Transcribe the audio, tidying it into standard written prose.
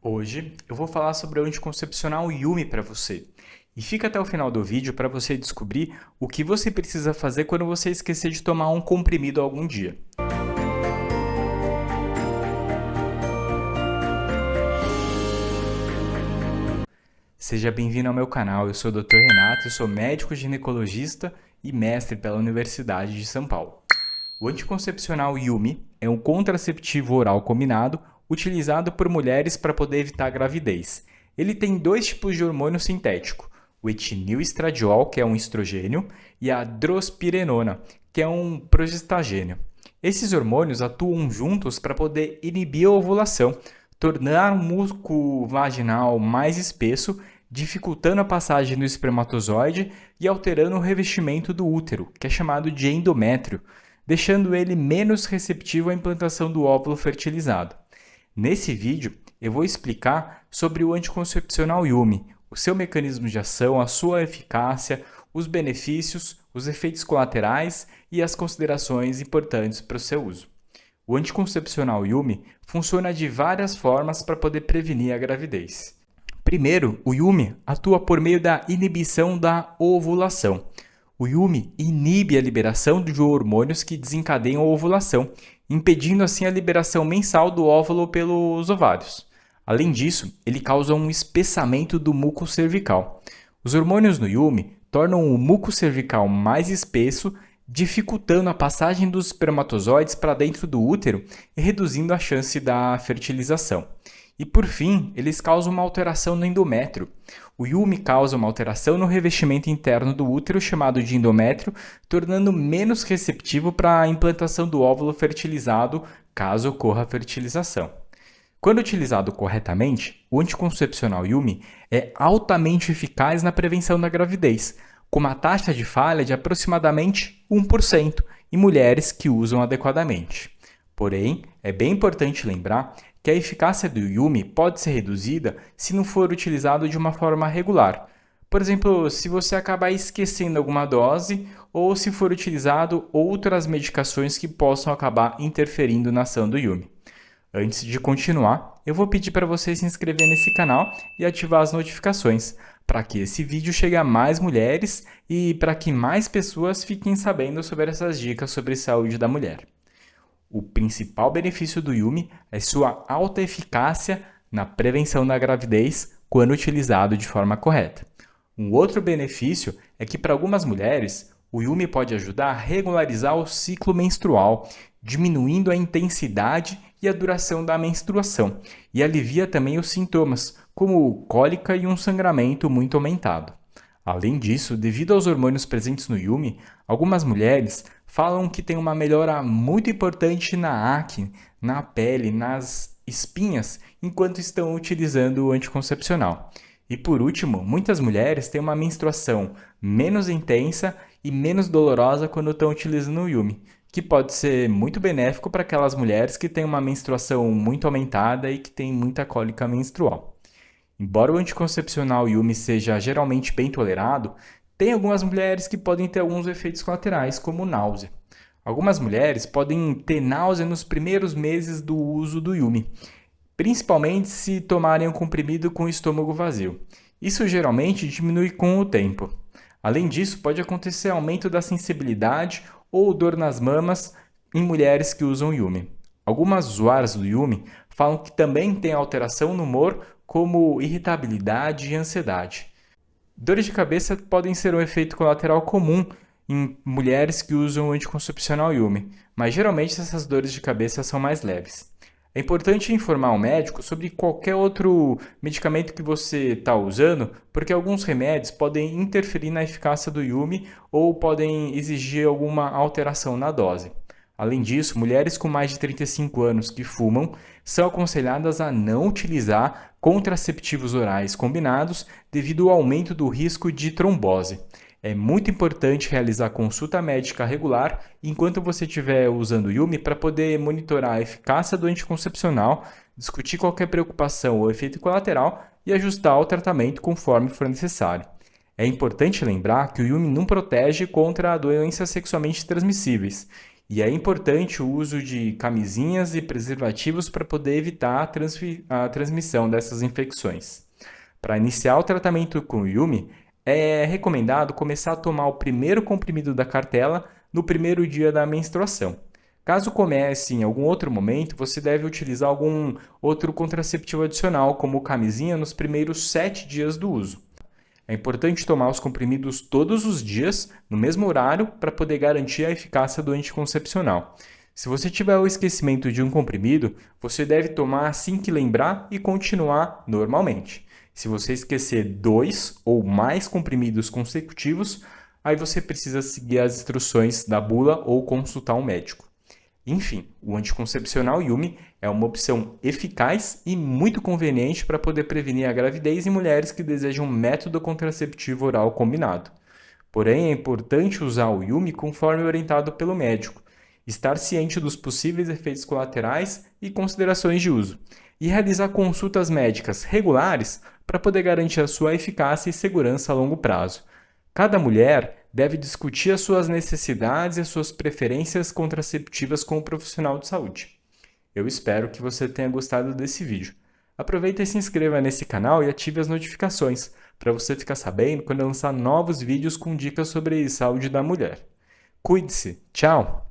Hoje eu vou falar sobre o anticoncepcional Yumi para você. E fica até o final do vídeo para você descobrir o que você precisa fazer quando você esquecer de tomar um comprimido algum dia. Seja bem-vindo ao meu canal, eu sou o Dr. Renato, eu sou médico ginecologista e mestre pela Universidade de São Paulo. O anticoncepcional Yumi é um contraceptivo oral combinado utilizado por mulheres para poder evitar a gravidez. Ele tem dois tipos de hormônio sintético, o etilneestradiol, que é um estrogênio, e a drospirenona, que é um progestagênio. Esses hormônios atuam juntos para poder inibir a ovulação, tornar o músculo vaginal mais espesso, dificultando a passagem do espermatozoide e alterando o revestimento do útero, que é chamado de endométrio, deixando ele menos receptivo à implantação do óvulo fertilizado. Nesse vídeo, eu vou explicar sobre o anticoncepcional Yumi, o seu mecanismo de ação, a sua eficácia, os benefícios, os efeitos colaterais e as considerações importantes para o seu uso. O anticoncepcional Yumi funciona de várias formas para poder prevenir a gravidez. Primeiro, o Yumi atua por meio da inibição da ovulação. O Yumi inibe a liberação de hormônios que desencadeiam a ovulação, impedindo assim a liberação mensal do óvulo pelos ovários. Além disso, ele causa um espessamento do muco cervical. Os hormônios no Yumi tornam o muco cervical mais espesso, dificultando a passagem dos espermatozoides para dentro do útero e reduzindo a chance da fertilização. E por fim, eles causam uma alteração no endométrio. O Yumi causa uma alteração no revestimento interno do útero, chamado de endométrio, tornando menos receptivo para a implantação do óvulo fertilizado, caso ocorra a fertilização. Quando utilizado corretamente, o anticoncepcional Yumi é altamente eficaz na prevenção da gravidez, com uma taxa de falha de aproximadamente 1% em mulheres que usam adequadamente. Porém, é bem importante lembrar que a eficácia do Yumi pode ser reduzida se não for utilizado de uma forma regular. Por exemplo, se você acabar esquecendo alguma dose ou se for utilizado outras medicações que possam acabar interferindo na ação do Yumi. Antes de continuar, eu vou pedir para você se inscrever nesse canal e ativar as notificações, para que esse vídeo chegue a mais mulheres e para que mais pessoas fiquem sabendo sobre essas dicas sobre saúde da mulher. O principal benefício do Yumi é sua alta eficácia na prevenção da gravidez quando utilizado de forma correta. Um outro benefício é que para algumas mulheres, o Yumi pode ajudar a regularizar o ciclo menstrual, diminuindo a intensidade e a duração da menstruação, e alivia também os sintomas, como cólica e um sangramento muito aumentado. Além disso, devido aos hormônios presentes no Yumi, algumas mulheres falam que tem uma melhora muito importante na acne, na pele, nas espinhas, enquanto estão utilizando o anticoncepcional. E por último, muitas mulheres têm uma menstruação menos intensa e menos dolorosa quando estão utilizando o Yumi, que pode ser muito benéfico para aquelas mulheres que têm uma menstruação muito aumentada e que têm muita cólica menstrual. Embora o anticoncepcional Yumi seja geralmente bem tolerado, tem algumas mulheres que podem ter alguns efeitos colaterais, como náusea. Algumas mulheres podem ter náusea nos primeiros meses do uso do Yumi, principalmente se tomarem um comprimido com o estômago vazio. Isso geralmente diminui com o tempo. Além disso, pode acontecer aumento da sensibilidade ou dor nas mamas em mulheres que usam Yumi. Algumas usuárias do Yumi falam que também tem alteração no humor, como irritabilidade e ansiedade. Dores de cabeça podem ser um efeito colateral comum em mulheres que usam o anticoncepcional Yumi, mas geralmente essas dores de cabeça são mais leves. É importante informar o médico sobre qualquer outro medicamento que você está usando, porque alguns remédios podem interferir na eficácia do Yumi ou podem exigir alguma alteração na dose. Além disso, mulheres com mais de 35 anos que fumam são aconselhadas a não utilizar contraceptivos orais combinados devido ao aumento do risco de trombose. É muito importante realizar consulta médica regular enquanto você estiver usando o Yumi para poder monitorar a eficácia do anticoncepcional, discutir qualquer preocupação ou efeito colateral e ajustar o tratamento conforme for necessário. É importante lembrar que o Yumi não protege contra doenças sexualmente transmissíveis E é importante o uso de camisinhas e preservativos para poder evitar a transmissão dessas infecções. Para iniciar o tratamento com o Yumi, é recomendado começar a tomar o primeiro comprimido da cartela no primeiro dia da menstruação. Caso comece em algum outro momento, você deve utilizar algum outro contraceptivo adicional, como camisinha, nos primeiros 7 dias do uso. É importante tomar os comprimidos todos os dias, no mesmo horário, para poder garantir a eficácia do anticoncepcional. Se você tiver o esquecimento de um comprimido, você deve tomar assim que lembrar e continuar normalmente. Se você esquecer 2 ou mais comprimidos consecutivos, aí você precisa seguir as instruções da bula ou consultar um médico. Enfim, o anticoncepcional Yumi é uma opção eficaz e muito conveniente para poder prevenir a gravidez em mulheres que desejam um método contraceptivo oral combinado. Porém, é importante usar o Yumi conforme orientado pelo médico, estar ciente dos possíveis efeitos colaterais e considerações de uso, e realizar consultas médicas regulares para poder garantir a sua eficácia e segurança a longo prazo. Cada mulher deve discutir as suas necessidades e as suas preferências contraceptivas com o profissional de saúde. Eu espero que você tenha gostado desse vídeo. Aproveita e se inscreva nesse canal e ative as notificações para você ficar sabendo quando eu lançar novos vídeos com dicas sobre saúde da mulher. Cuide-se! Tchau!